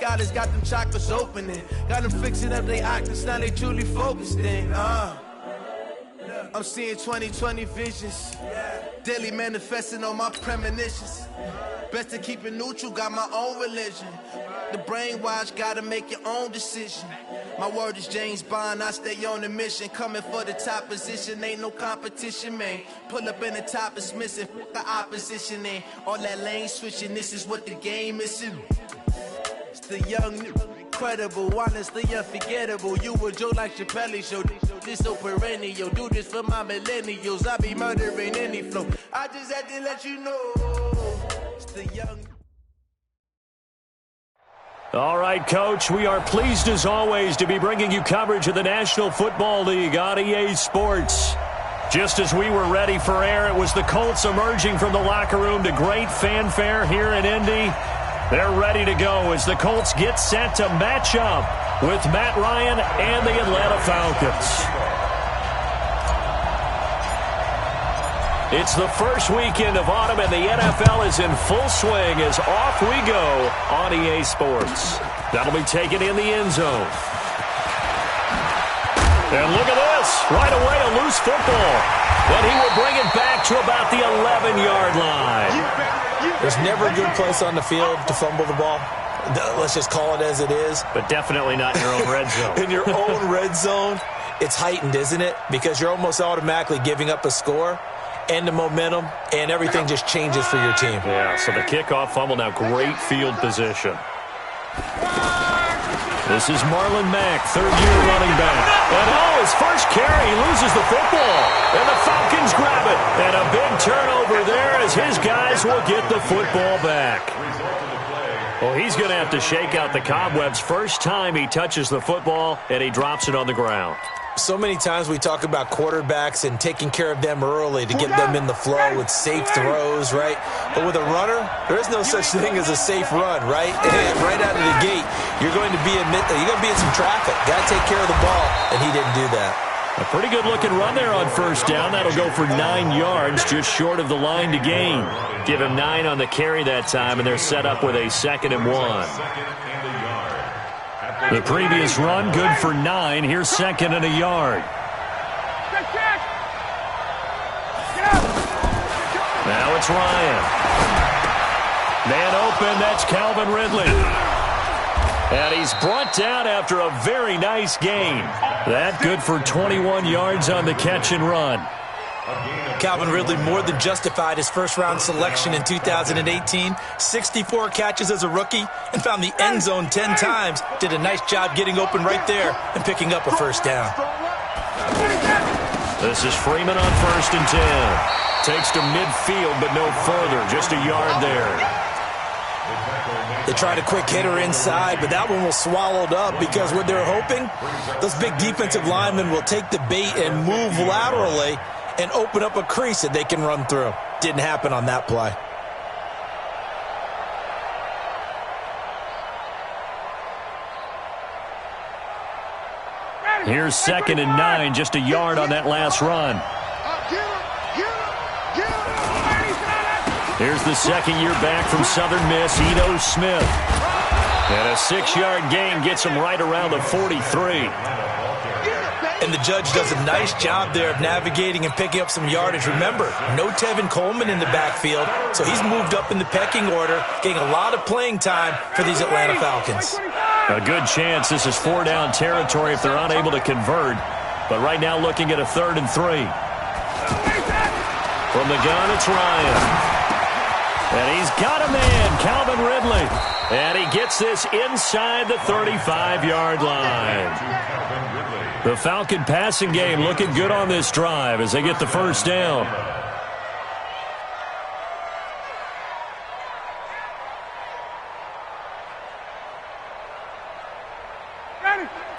scholars got them chakras opening. Got them fixing up they octaves, now they truly focused in. I'm seeing 20/20 visions. Daily manifesting on my premonitions. Best to keep it neutral, got my own religion. The brainwash, gotta make your own decision. My word is James Bond, I stay on the mission. Coming for the top position, ain't no competition, man. Pull up in the top is missing, the opposition in. All that lane switching, this is what the game is in. It's the young, incredible, honestly unforgettable. You a Joe like Chappelle show. This so perennial, do this for my millennials. I be murdering any flow. I just had to let you know. It's the young. All right, Coach, we are pleased as always to be bringing you coverage of the National Football League on EA Sports. Just as we were ready for air, it was the Colts emerging from the locker room to great fanfare here in Indy. They're ready to go as the Colts get set to match up with Matt Ryan and the Atlanta Falcons. It's the first weekend of autumn, and the NFL is in full swing as off we go on EA Sports. That'll be taken in the end zone. And look at this. Right away, a loose football. But he will bring it back to about the 11-yard line. There's never a good place on the field to fumble the ball. Let's just call it as it is. But definitely not in your own red zone. In your own red zone, it's heightened, isn't it? Because you're almost automatically giving up a score and the momentum, and everything just changes for your team. Yeah, so the kickoff fumble, now great field position. This is Marlon Mack, third-year running back. And his first carry, he loses the football. And the Falcons grab it. And a big turnover there as his guys will get the football back. Well, he's going to have to shake out the cobwebs first time he touches the football, and he drops it on the ground. So many times we talk about quarterbacks and taking care of them early to get them in the flow with safe throws, right? But with a runner, there is no such thing as a safe run, right? And right out of the gate, you're going to be in some traffic. Got to take care of the ball, and he didn't do that. A pretty good-looking run there on first down. That'll go for 9 yards, just short of the line to gain. Give him 9 on the carry that time, and they're set up with a 2nd and 1. The previous run, good for 9. Here's 2nd and a yard. Now it's Ryan. Man open, that's Calvin Ridley. And he's brought down after a very nice gain. That good for 21 yards on the catch and run. Calvin Ridley more than justified his first-round selection in 2018. 64 catches as a rookie and found the end zone 10 times. Did a nice job getting open right there and picking up a first down. This is Freeman on 1st and 10. Takes to midfield, but no further. Just a yard there. They tried a quick hitter inside, but that one was swallowed up because what they're hoping, those big defensive linemen will take the bait and move laterally and open up a crease that they can run through. Didn't happen on that play. Here's 2nd and 9, just a yard on that last run. Here's the second-year back from Southern Miss, Ito Smith. And a 6-yard gain gets him right around the 43. And the judge does a nice job there of navigating and picking up some yardage. Remember, no Tevin Coleman in the backfield, so he's moved up in the pecking order, getting a lot of playing time for these Atlanta Falcons. A good chance this is 4-down territory if they're unable to convert. But right now looking at a 3rd and 3. From the gun, it's Ryan. And he's got a man, Calvin Ridley. And he gets this inside the 35-yard line. The Falcon passing game looking good on this drive as they get the first down.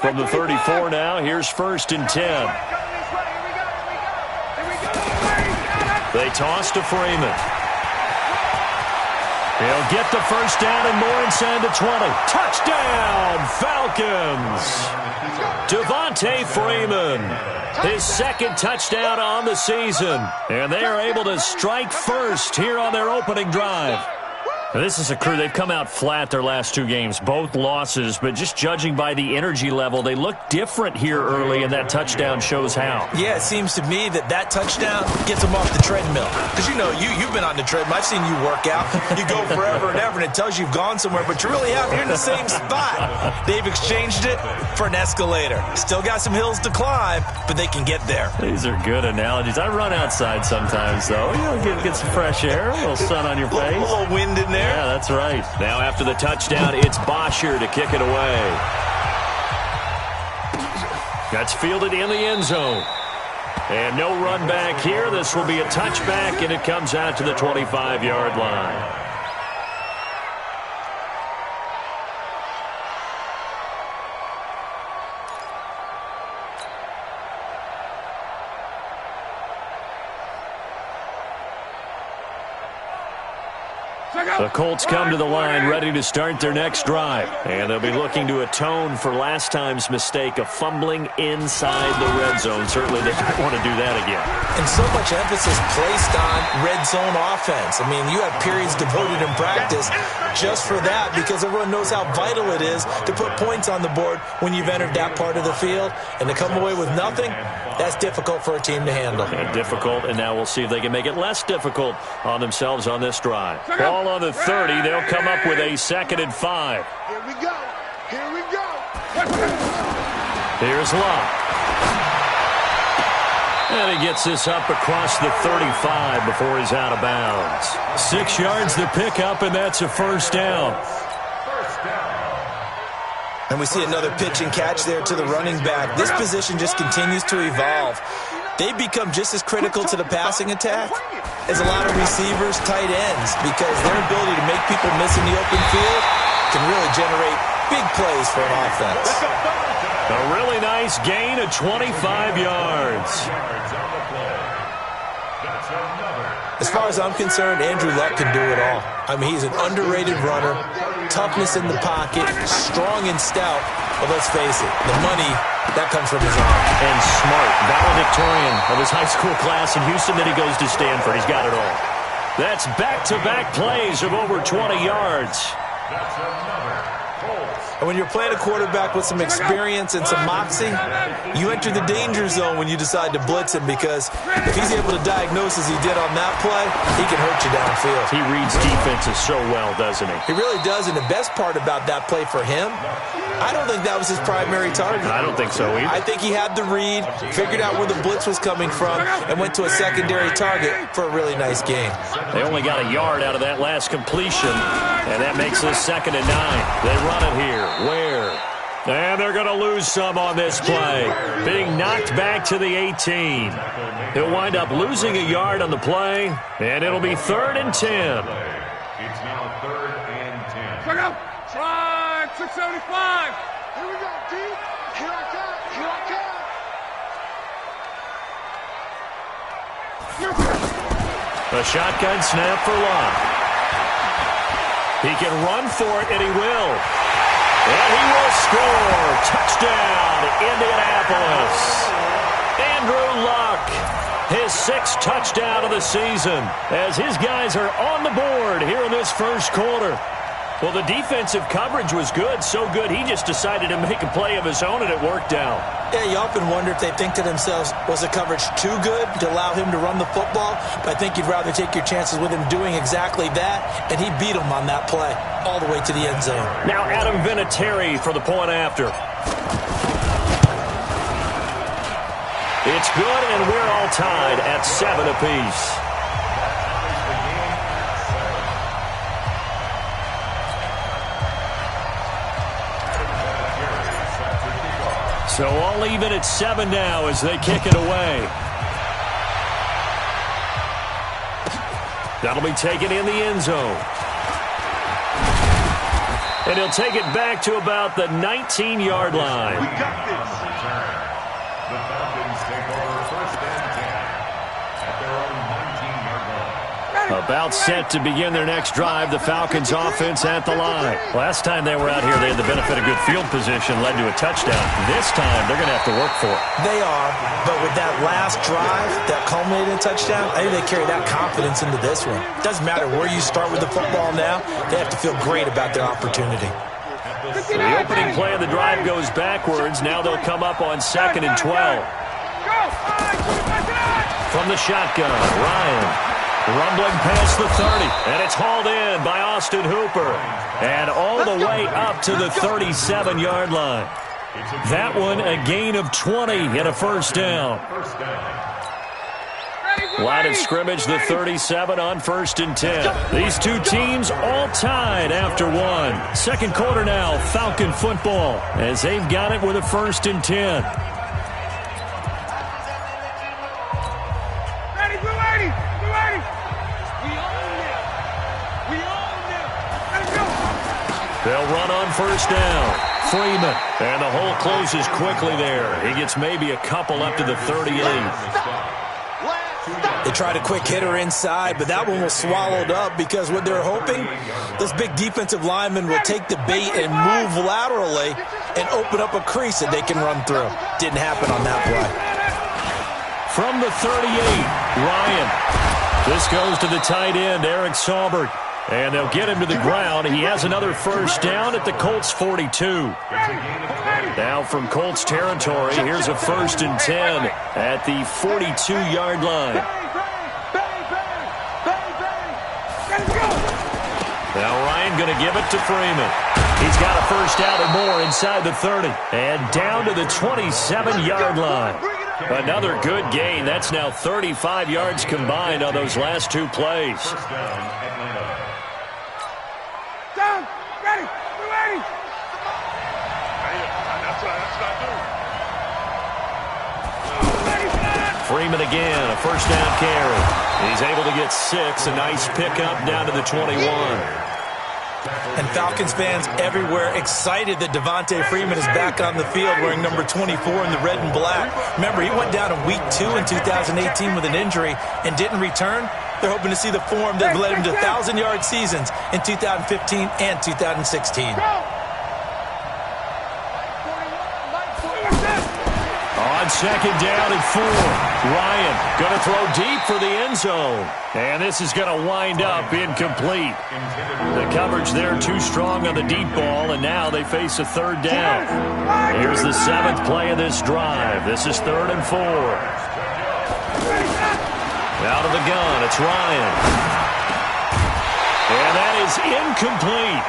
From the 34 now, here's 1st and 10. They toss to Freeman. He'll get the first down and more inside the 20. Touchdown, Falcons! Devontae Freeman, his 2nd touchdown on the season. And they are able to strike first here on their opening drive. This is a crew, they've come out flat their last two games, both losses, but just judging by the energy level, they look different here early, and that touchdown shows how. Yeah, it seems to me that touchdown gets them off the treadmill. Because, you've been on the treadmill. I've seen you work out. You go forever and ever, and it tells you you've gone somewhere, but you really haven't. You're in the same spot. They've exchanged it for an escalator. Still got some hills to climb, but they can get there. These are good analogies. I run outside sometimes, though. Get some fresh air, a little sun on your face. A little wind in there. Yeah, that's right. Now after the touchdown, it's Bosher to kick it away. That's fielded in the end zone. And no run back here. This will be a touchback, and it comes out to the 25-yard line. The Colts come to the line ready to start their next drive. And they'll be looking to atone for last time's mistake of fumbling inside the red zone. Certainly they don't want to do that again. And so much emphasis placed on red zone offense. I mean, you have periods devoted in practice just for that because everyone knows how vital it is to put points on the board when you've entered that part of the field. And to come away with nothing, that's difficult for a team to handle. And difficult, and now we'll see if they can make it less difficult on themselves on this drive. Ball on the 30. They'll come up with a 2nd and 5. Here we go. Here we go. Here's Locke. And he gets this up across the 35 before he's out of bounds. 6 yards to pick up, and that's a first down. And we see another pitch and catch there to the running back. This position just continues to evolve. They become just as critical to the passing attack as a lot of receivers, tight ends, because their ability to make people miss in the open field can really generate big plays for an offense. A really nice gain of 25 yards. As far as I'm concerned, Andrew Luck can do it all. I mean, he's an underrated runner, toughness in the pocket, strong and stout. But let's face it, the money, that comes from his arm. And smart, valedictorian of his high school class in Houston. Then he goes to Stanford. He's got it all. That's back-to-back plays of over 20 yards. And when you're playing a quarterback with some experience and some moxie, you enter the danger zone when you decide to blitz him, because if he's able to diagnose as he did on that play, he can hurt you downfield. He reads defenses so well, doesn't he? He really does, and the best part about that play for him, I don't think that was his primary target. I don't think so either. I think he had the read, figured out where the blitz was coming from, and went to a secondary target for a really nice game. They only got a yard out of that last completion, and that makes this 2nd and 9. They run it here. Where? And they're going to lose some on this play. Being knocked back to the 18. He'll wind up losing a yard on the play, and it'll be 3rd and 10. It's now 3rd and 10. Check out. Try 675. Here we go, D. Here I come. Here I come. A shotgun snap for Locke. He can run for it, and he will. And he will score. Touchdown, Indianapolis. Andrew Luck, his 6th touchdown of the season, as his guys are on the board here in this first quarter. Well, the defensive coverage was good, so good he just decided to make a play of his own, and it worked out. Yeah, you often wonder if they think to themselves, was the coverage too good to allow him to run the football? But I think you'd rather take your chances with him doing exactly that, and he beat him on that play all the way to the end zone. Now Adam Vinatieri for the point after. It's good, and we're all tied at 7 apiece. So all even at 7 now as they kick it away. That'll be taken in the end zone. And he'll take it back to about the 19-yard line. We got this. The Falcons take over 1st and 10 at their own 19-yard line. About set to begin their next drive, the Falcons offense at the line. Last time they were out here, they had the benefit of good field position, led to a touchdown. This time, they're going to have to work for it. They are, but with that last drive that culminated in a touchdown, I think they carry that confidence into this one. It doesn't matter where you start with the football now, they have to feel great about their opportunity. So the opening play of the drive goes backwards. Now they'll come up on 2nd and 12. From the shotgun, Ryan. Rumbling past the 30, and it's hauled in by Austin Hooper. And all the way up to the 37-yard line. That one a gain of 20 and a first down. Line of scrimmage, the 37 on 1st and 10. These two teams all tied after one. Second quarter now, Falcon football, as they've got it with a 1st and 10. They'll run on 1st down. Freeman. And the hole closes quickly there. He gets maybe a couple up to the 38. They tried a quick hitter inside, but that one was swallowed up because what they're hoping, this big defensive lineman will take the bait and move laterally and open up a crease that they can run through. Didn't happen on that play. From the 38, Ryan. This goes to the tight end, Eric Saubert. And they'll get him to the ground. He has another first down at the Colts 42. Now from Colts territory, here's a 1st and 10 at the 42-yard line. Now Ryan going to give it to Freeman. He's got a first down and more inside the 30. And down to the 27-yard line. Another good gain. That's now 35 yards combined on those last two plays. Freeman again, a first down carry. He's able to get 6, a nice pickup down to the 21. And Falcons fans everywhere excited that Devontae Freeman is back on the field wearing number 24 in the red and black. Remember, he went down in week 2 in 2018 with an injury and didn't return. They're hoping to see the form that led him to 1,000-yard seasons in 2015 and 2016. On 2nd down and 4, Ryan going to throw deep for the end zone. And this is going to wind up incomplete. The coverage there too strong on the deep ball, and now they face a 3rd down. Here's the 7th play of this drive. This is 3rd and 4. Out of the gun, it's Ryan. And that is incomplete.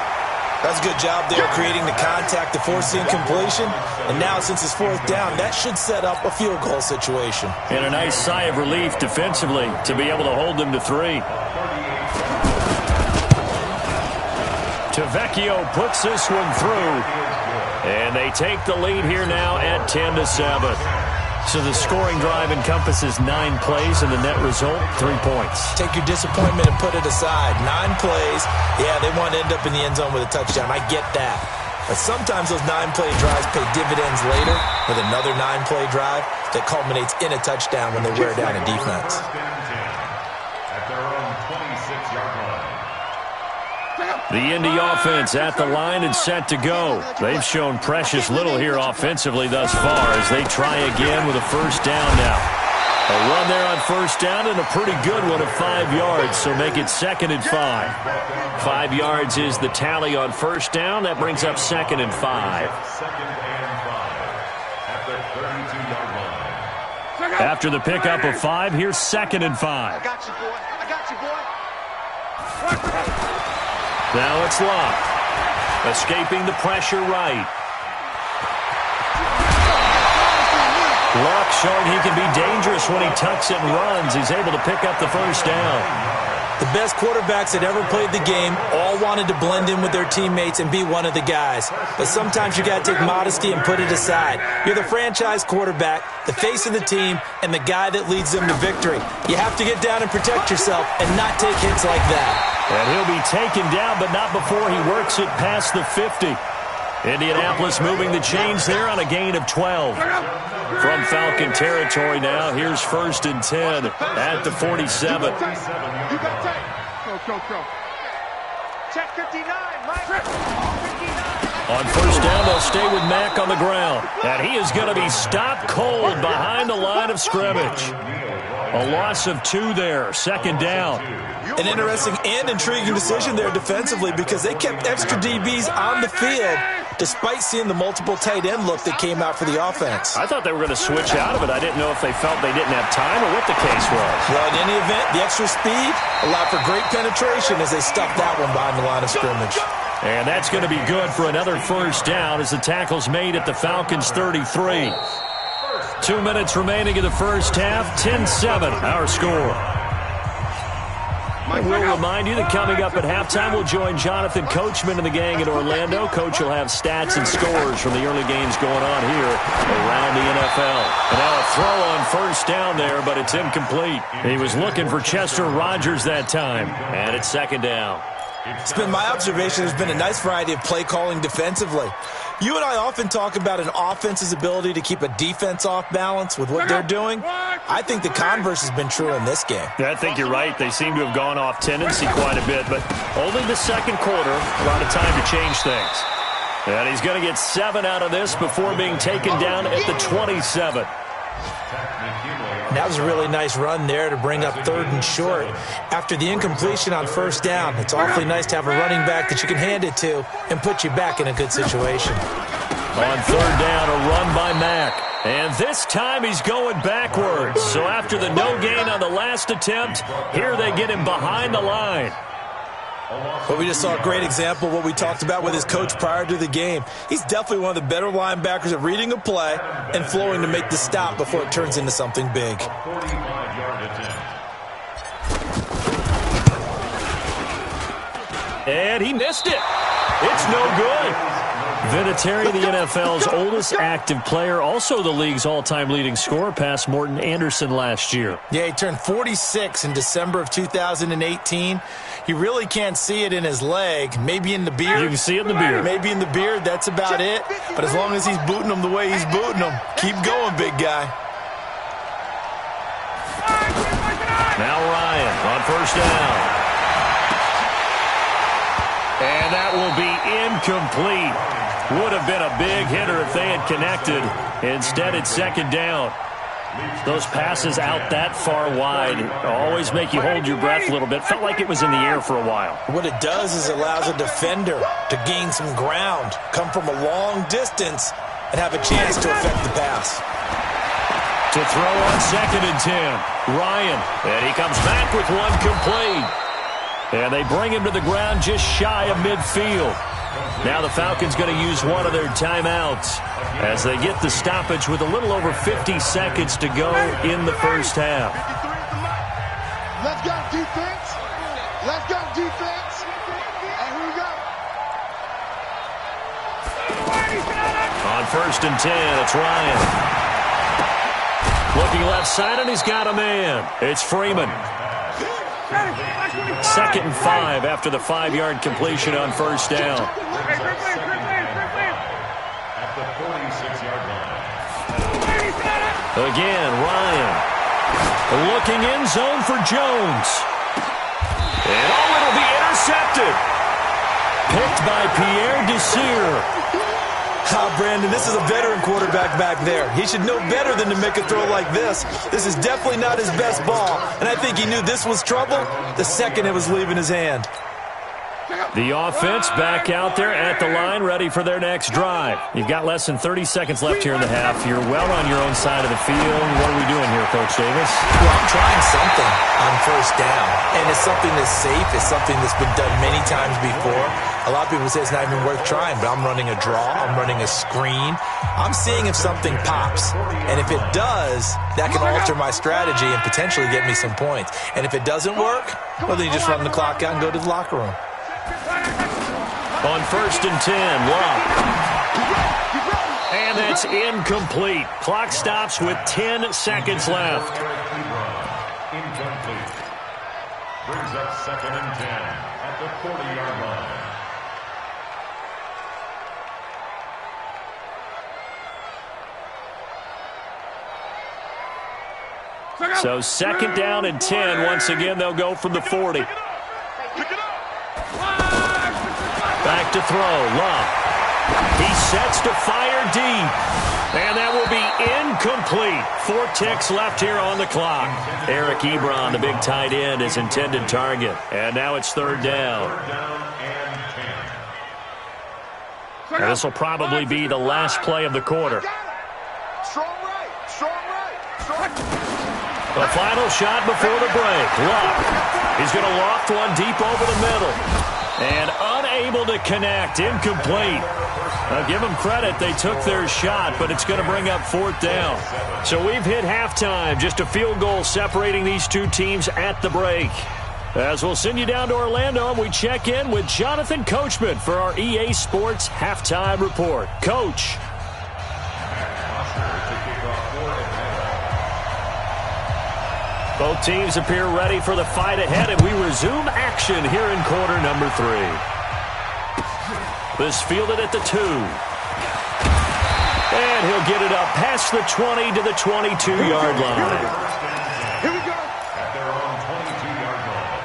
That's a good job there creating the contact to force the incompletion. And now since it's 4th down, that should set up a field goal situation. And a nice sigh of relief defensively to be able to hold them to 3. Tavecchio puts this one through. And they take the lead here now at 10-7. So the scoring drive encompasses 9 plays, and the net result, 3 points. Take your disappointment and put it aside. 9 plays. Yeah, they want to end up in the end zone with a touchdown. I get that. But sometimes those 9-play drives pay dividends later with another 9-play drive that culminates in a touchdown when they wear down a defense. At their own 26-yard line. The Indy offense at the line and set to go. They've shown precious little here offensively thus far as they try again with a first down now. A run there on first down and a pretty good one of 5 yards, so make it 2nd and 5. 5 yards is the tally on first down. That brings up 2nd and 5. 2nd and 5 at their 32-yard line. After the pickup of 5, here's 2nd and 5. I got you, boy. I got you, boy. Now it's Locke. Escaping the pressure right. Locke showing he can be dangerous when he tucks it and runs. He's able to pick up the first down. The best quarterbacks that ever played the game all wanted to blend in with their teammates and be one of the guys. But sometimes you got to take modesty and put it aside. You're the franchise quarterback, the face of the team, and the guy that leads them to victory. You have to get down and protect yourself and not take hits like that. And he'll be taken down, but not before he works it past the 50. Indianapolis moving the chains there on a gain of 12. From Falcon territory now, here's 1st and 10 at the 47. Go. Check 59, Mike. 59. On 1st down, they'll stay with Mack on the ground. And he is going to be stopped cold behind the line of scrimmage. A loss of 2 there, 2nd down. An interesting and intriguing decision there defensively because they kept extra DBs on the field despite seeing the multiple tight end look that came out for the offense. I thought they were going to switch out of it. I didn't know if they felt they didn't have time or what the case was. Well, in any event, the extra speed allowed for great penetration as they stuffed that one behind the line of scrimmage. And that's going to be good for another 1st down as the tackle's made at the Falcons' 33. 2 minutes remaining in the 1st half, 10-7 our score. And we'll remind you that coming up at halftime, we'll join Jonathan Coachman and the gang in Orlando. Coach will have stats and scores from the early games going on here around the NFL. And now a throw on 1st down there, but it's incomplete. He was looking for Chester Rogers that time, and it's 2nd down. It's been my observation there's been a nice variety of play calling defensively. You and I often talk about an offense's ability to keep a defense off balance with what they're doing. I think the converse has been true in this game. Yeah, I think you're right. They seem to have gone off tendency quite a bit, but only the 2nd quarter, a lot of time to change things. And he's going to get 7 out of this before being taken down at the 27. And that was a really nice run there to bring up 3rd and short. After the incompletion on 1st down, it's awfully nice to have a running back that you can hand it to and put you back in a good situation. On 3rd down, a run by Mack. And this time he's going backwards. So after the no gain on the last attempt, here they get him behind the line. But we just saw a great example of what we talked about with his coach prior to the game. He's definitely one of the better linebackers at reading a play and flowing to make the stop before it turns into something big. And he missed it. It's no good. Vinatieri, the NFL's oldest active player, also the league's all-time leading scorer, past Morton Anderson last year. Yeah, he turned 46 in December of 2018. He really can't see it in his leg, maybe in the beard. You can see it in the beard. Maybe in the beard, that's about it. But as long as he's booting him the way he's booting him, keep going, big guy. Now Ryan on 1st down. And that will be incomplete. Would have been a big hitter if they had connected. Instead, it's 2nd down. Those passes out that far wide always make you hold your breath a little bit. Felt like it was in the air for a while. What it does is it allows a defender to gain some ground, come from a long distance, and have a chance to affect the pass. To throw on 2nd and 10. Ryan, and he comes back with one complete. And they bring him to the ground just shy of midfield. Now the Falcons going to use one of their timeouts as they get the stoppage with a little over 50 seconds to go in the 1st half. Let's go defense. Let's go defense. And here we go. On 1st and 10, it's Ryan. Looking left side, and he's got a man. It's Freeman. 2nd and 5 after the 5-yard completion on 1st down. At the 46-yard line. Again, Ryan. Looking in zone for Jones. And it'll be intercepted. Picked by Pierre Desir. Brandon, this is a veteran quarterback back there. He should know better than to make a throw like this. This is definitely not his best ball, and I think he knew this was trouble the second it was leaving his hand. The offense back out there at the line, ready for their next drive. You've got less than 30 seconds left here in the half. You're well on your own side of the field. What are we doing here, Coach Davis? Well, I'm trying something on 1st down, and it's something that's safe. It's something that's been done many times before. A lot of people say it's not even worth trying, but I'm running a draw. I'm running a screen. I'm seeing if something pops, and if it does, that can alter my strategy and potentially get me some points. And if it doesn't work, well, then you just run the clock out and go to the locker room. On 1st and 10, Love. And that's incomplete. Clock stops with 10 seconds left. Incomplete. Brings up 2nd and 10 at the 40-yard line. So second down and 10. Once again, they'll go from the 40. Back to throw. Love. He sets to fire deep. And that will be incomplete. 4 ticks left here on the clock. Eric Ebron, the big tight end, is intended target. And now it's third down. And this will probably be the last play of the quarter. The final shot before the break. Luck. He's going to loft one deep over the middle. And unable to connect. Incomplete. Now, give them credit. They took their shot, but it's going to bring up fourth down. So we've hit halftime. Just a field goal separating these two teams at the break. As we'll send you down to Orlando, and we check in with Jonathan Coachman for our EA Sports Halftime Report. Coach. Both teams appear ready for the fight ahead, and we resume action here in quarter number 3. This fielded at the 2. And he'll get it up past the 20 to the 22-yard line. Here we go. At their own 22-yard line.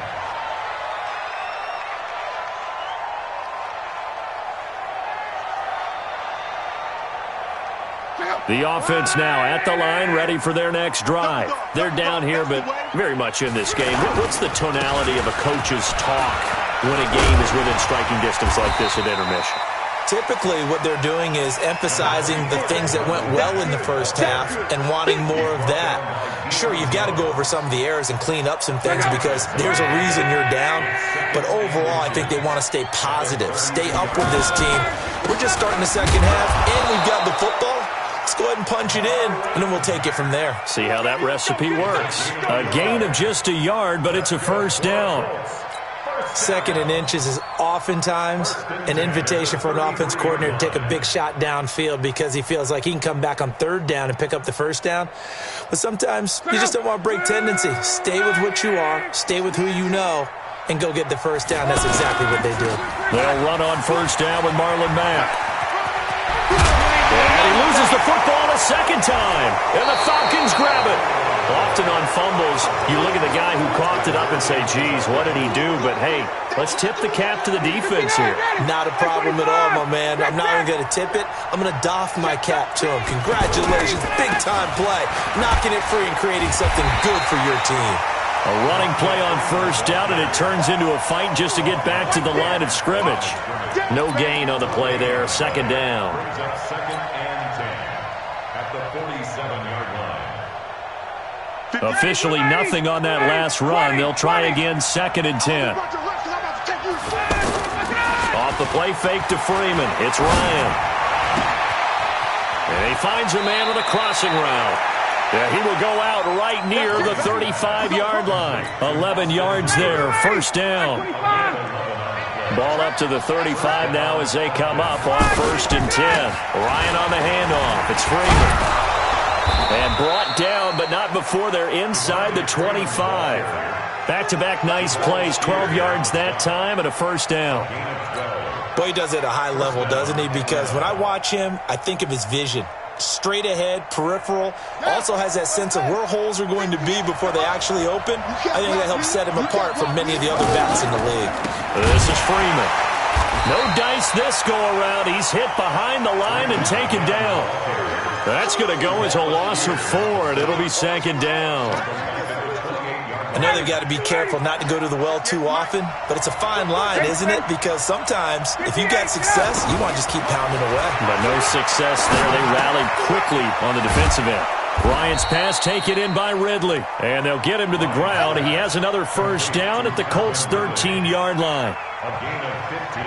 The offense now at the line, ready for their next drive. They're down here, but very much in this game. What's the tonality of a coach's talk when a game is within striking distance like this at intermission? Typically, what they're doing is emphasizing the things that went well in the first half and wanting more of that. Sure, you've got to go over some of the errors and clean up some things because there's a reason you're down. But overall, I think they want to stay positive, stay up with this team. We're just starting the second half, and we've got the football. Let's go ahead and punch it in, and then we'll take it from there. See how that recipe works. A gain of just a yard, but it's a first down. Second and inches is oftentimes an invitation for an offense coordinator to take a big shot downfield because he feels like he can come back on third down and pick up the first down. But sometimes you just don't want to break tendency. Stay with what you are, stay with who you know, and go get the first down. That's exactly what they do. They'll run on first down with Marlon Mack. And he loses the football a second time. And the Falcons grab it. Often on fumbles, you look at the guy who coughed it up and say, geez, what did he do? But, hey, let's tip the cap to the defense here. Not a problem at all, my man. I'm not even going to tip it. I'm going to doff my cap to him. Congratulations. Big-time play. Knocking it free and creating something good for your team. A running play on first down, and it turns into a fight just to get back to the line of scrimmage. No gain on the play there. Second down. Second and 10 at the 47-yard line. Officially nothing on that last run. They'll try again, second and 10. Off the play fake to Freeman. It's Ryan. And he finds a man with a crossing route. Yeah, he will go out right near the 35-yard line. 11 yards there, first down. Ball up to the 35 now as they come up on first and 10. Ryan on the handoff. It's Freeman. And brought down, but not before they're inside the 25. Back-to-back nice plays, 12 yards that time and a first down. Boy, he does it at a high level, doesn't he? Because when I watch him, I think of his vision. Straight ahead, peripheral, also has that sense of where holes are going to be before they actually open. I think that helps set him apart from many of the other backs in the league. This is Freeman. No dice this go-around. He's hit behind the line and taken down. That's going to go as a loss of 4, and it'll be second down. I know they've got to be careful not to go to the well too often, but it's a fine line, isn't it? Because sometimes, if you've got success, you want to just keep pounding away. But no success there. They rallied quickly on the defensive end. Bryant's pass taken in by Ridley, and they'll get him to the ground. He has another first down at the Colts' 13-yard line. A gain of 15.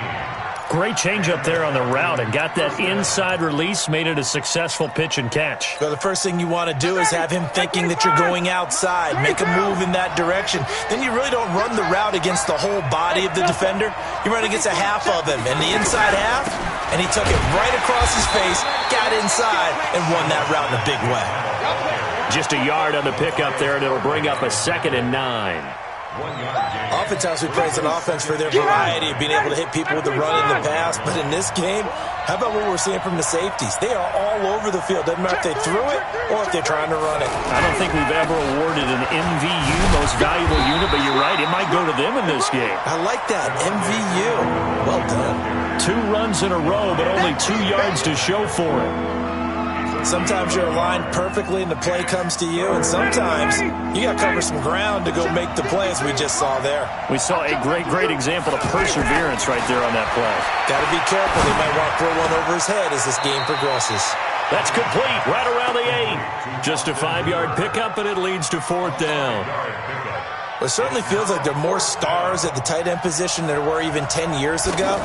Great change up there on the route and got that inside release, made it a successful pitch and catch. Well, the first thing you want to do is have him thinking that you're going outside, make a move in that direction. Then you really don't run the route against the whole body of the defender. You run against a half of him, and the inside half, and he took it right across his face, got inside, and won that route in a big way. Just a yard on the pickup there, and it'll bring up a second and 9. Oftentimes we praise an offense for their variety of being able to hit people with the run and the pass, but in this game, how about what we're seeing from the safeties? They are all over the field. Doesn't matter if they threw it or if they're trying to run it. I don't think we've ever awarded an MVU, most valuable unit, but you're right, it might go to them in this game. I like that, MVU. Well done. 2 runs in a row, but only 2 yards to show for it. Sometimes you're aligned perfectly and the play comes to you, and sometimes you got to cover some ground to go make the play, as we just saw there. We saw a great example of perseverance right there on that play. Got to be careful. They might want to throw one over his head as this game progresses. That's complete, right around the 8. Just a 5-yard pickup, and it leads to 4th down. It certainly feels like there are more stars at the tight end position than there were even 10 years ago.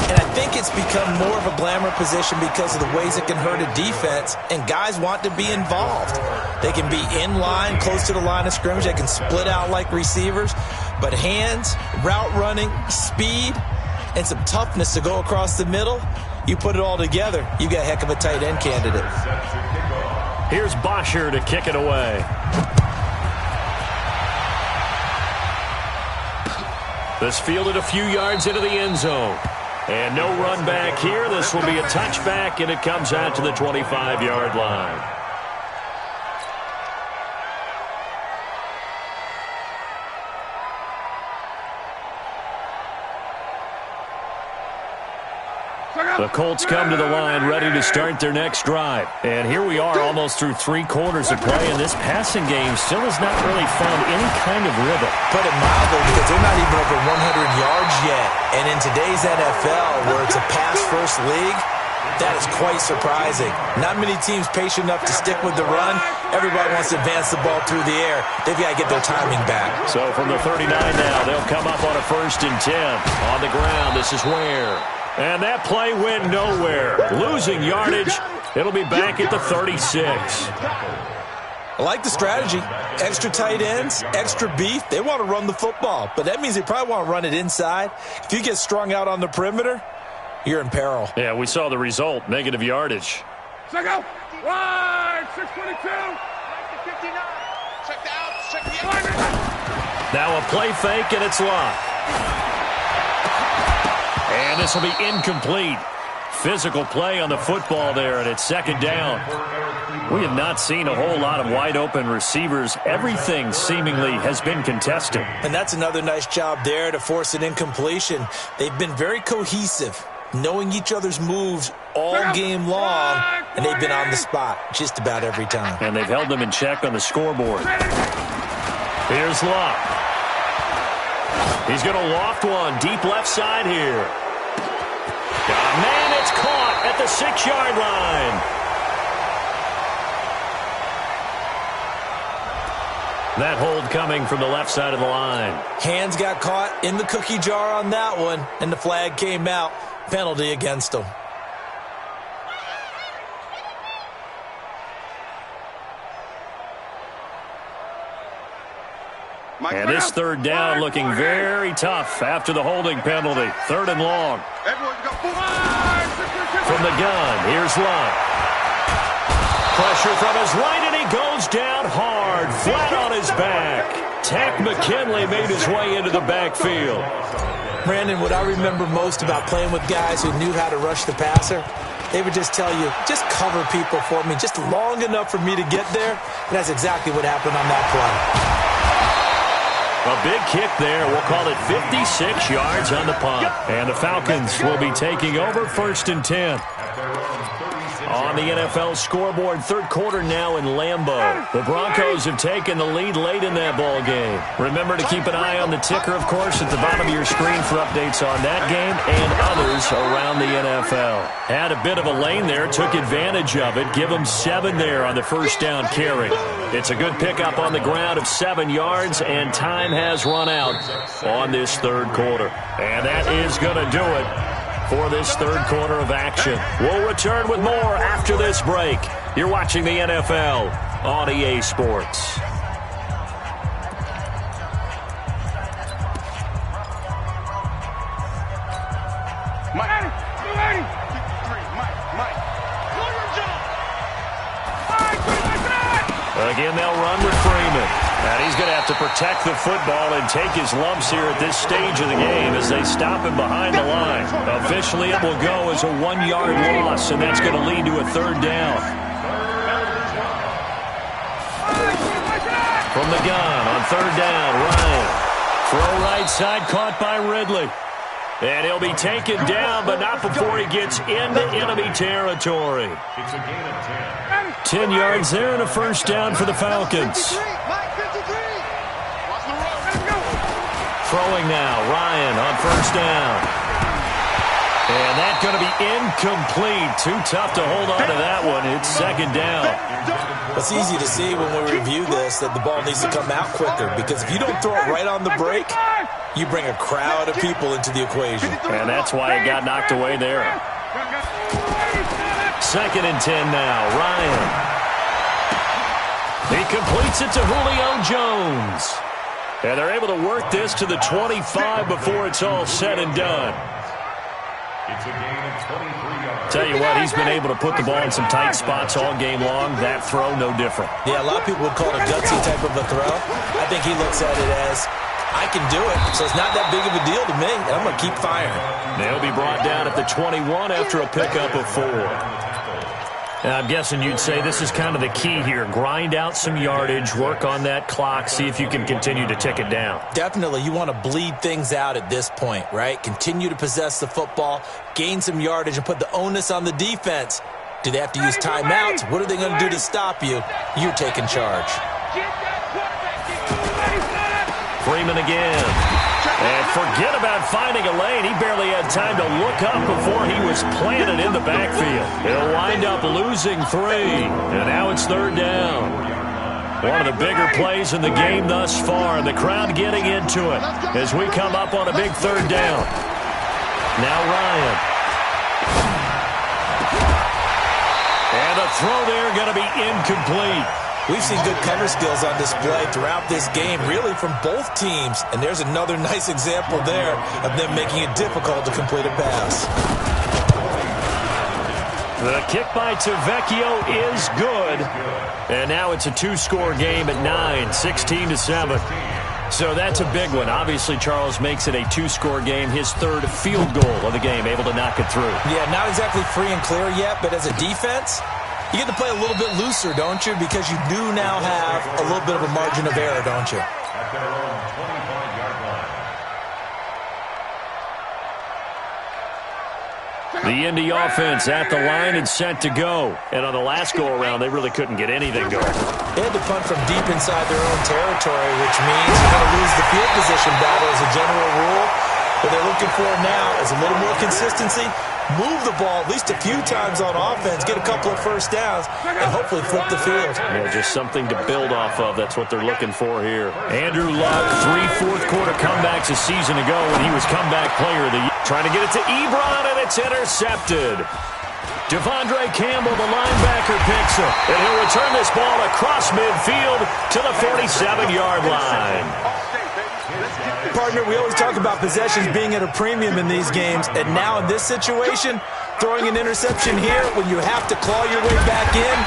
And I think it's become more of a glamour position because of the ways it can hurt a defense, and guys want to be involved. They can be in line, close to the line of scrimmage. They can split out like receivers. But hands, route running, speed, and some toughness to go across the middle, you put it all together, you got a heck of a tight end candidate. Here's Bosher to kick it away. This fielded a few yards into the end zone. And no run back here. This will be a touchback, and it comes out to the 25-yard line. The Colts come to the line ready to start their next drive. And here we are almost through 3 quarters of play, and this passing game still has not really found any kind of rhythm. Put it mildly, because they're not even over 100 yards yet. And in today's NFL, where it's a pass-first league, that is quite surprising. Not many teams patient enough to stick with the run. Everybody wants to advance the ball through the air. They've got to get their timing back. So from the 39 now, they'll come up on a 1st and 10. On the ground, this is Ware. And that play went nowhere. Losing yardage. It'll be back at the 36. I like the strategy. Extra tight ends, extra beef. They want to run the football, but that means they probably want to run it inside. If you get strung out on the perimeter, you're in peril. Yeah, we saw the result. Negative yardage. Check out. Right. 622. 59. Check out. Check the out. Now a play fake, and it's locked. And this will be incomplete. Physical play on the football there, and it's 2nd down. We have not seen a whole lot of wide-open receivers. Everything seemingly has been contested. And that's another nice job there to force an incompletion. They've been very cohesive, knowing each other's moves all game long, and they've been on the spot just about every time. And they've held them in check on the scoreboard. Here's Locke. He's going to loft one deep left side here. Man, it's caught at the 6-yard line. That hold coming from the left side of the line. Hands got caught in the cookie jar on that one, and the flag came out. Penalty against them. And this 3rd down looking very tough after the holding penalty. 3rd and long. From the gun, here's Love. Pressure from his right, and he goes down hard, flat on his back. Tack McKinley made his way into the backfield. Brandon, what I remember most about playing with guys who knew how to rush the passer, they would just tell you, just cover people for me, just long enough for me to get there. And that's exactly what happened on that play. A big kick there. We'll call it 56 yards on the punt. And the Falcons will be taking over 1st and 10. On the NFL scoreboard, 3rd quarter now in Lambeau. The Broncos have taken the lead late in that ball game. Remember to keep an eye on the ticker, of course, at the bottom of your screen for updates on that game and others around the NFL. Had a bit of a lane there, took advantage of it. Give them 7 there on the 1st down carry. It's a good pickup on the ground of 7 yards, and time has run out on this 3rd quarter. And that is going to do it for this 3rd quarter of action. We'll return with more after this break. You're watching the NFL on EA Sports. Again, they'll run with Freeman. And he's going to have to protect the football and take his lumps here at this stage of the game as they stop him behind the line. Officially, it will go as a 1-yard loss, and that's going to lead to a third down. From the gun on third down, Ryan. Throw right side, caught by Ridley. And he'll be taken down, but not before he gets into enemy territory. It's a gain of 10 10. yards there and a first down for the Falcons. Throwing now, Ryan on first down. And that's going to be incomplete. Too tough to hold on to that one. It's second down. It's easy to see when we review this that the ball needs to come out quicker, because if you don't throw it right on the break, you bring a crowd of people into the equation. And that's why it got knocked away there. Second and 10 now, Ryan. He completes it to Julio Jones. And they're able to work this to the 25 before it's all said and done. It's a gain of 23 yards. Tell you what, he's been able to put the ball in some tight spots all game long. That throw, no different. Yeah, a lot of people would call it a gutsy type of a throw. I think he looks at it as, I can do it, so it's not that big of a deal to me, and I'm going to keep firing. They'll be brought down at the 21 after a pickup of 4. And I'm guessing you'd say this is kind of the key here. Grind out some yardage, work on that clock, see if you can continue to tick it down. Definitely, you want to bleed things out at this point, right? Continue to possess the football, gain some yardage, and put the onus on the defense. Do they have to use timeouts? What are they going to do to stop you? You're taking charge. Freeman again. And forget about finding a lane. He barely had time to look up before he was planted in the backfield. He'll wind up losing 3. And now it's third down. One of the bigger plays in the game thus far. And the crowd getting into it as we come up on a big third down. Now Ryan. And a throw there going to be incomplete. We've seen good cover skills on display throughout this game, really from both teams. And there's another nice example there of them making it difficult to complete a pass. The kick by Tavecchio is good. And now it's a 2-score game at 9, 16-7. So that's a big one. Obviously, Charles makes it a 2-score game. His third field goal of the game, able to knock it through. Yeah, not exactly free and clear yet, but as a defense, you get to play a little bit looser, don't you? Because you do now have a little bit of a margin of error, don't you? At their own 25-yard line. The Indy offense at the line and set to go. And on the last go-around, they really couldn't get anything going. They had to punt from deep inside their own territory, which means you're going to lose the field position battle as a general rule. What they're looking for now is a little more consistency. Move the ball at least a few times on offense, get a couple of first downs, and hopefully flip the field. Yeah, just something to build off of. That's what they're looking for here. Andrew Luck, 3 fourth-quarter comebacks a season ago when he was comeback player of the year. Trying to get it to Ebron, and it's intercepted. Devondre Campbell, the linebacker, picks him. And he'll return this ball across midfield to the 47-yard line. Partner, we always talk about possessions being at a premium in these games, and now in this situation, throwing an interception here when you have to claw your way back in,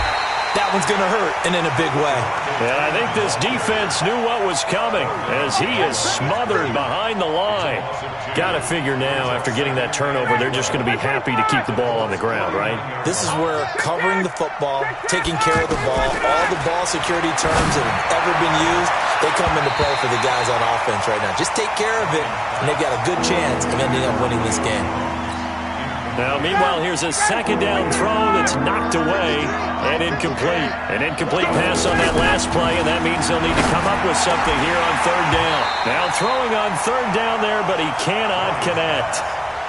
that one's going to hurt, and in a big way. And I think this defense knew what was coming as he is smothered behind the line. Got to figure now, after getting that turnover, they're just going to be happy to keep the ball on the ground, right? This is where covering the football, taking care of the ball, all the ball security terms that have ever been used, they come into play for the guys on offense right now. Just take care of it, and they've got a good chance of ending up winning this game. Now, meanwhile, here's a second down throw that's knocked away and incomplete. An incomplete pass on that last play, and that means they'll need to come up with something here on third down. Now throwing on third down there, but he cannot connect.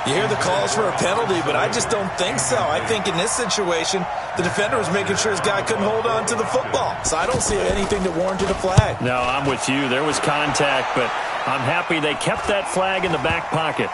You hear the calls for a penalty, but I just don't think so. I think in this situation, the defender was making sure his guy couldn't hold on to the football. So I don't see anything that warranted a flag. No, I'm with you. There was contact, but I'm happy they kept that flag in the back pocket.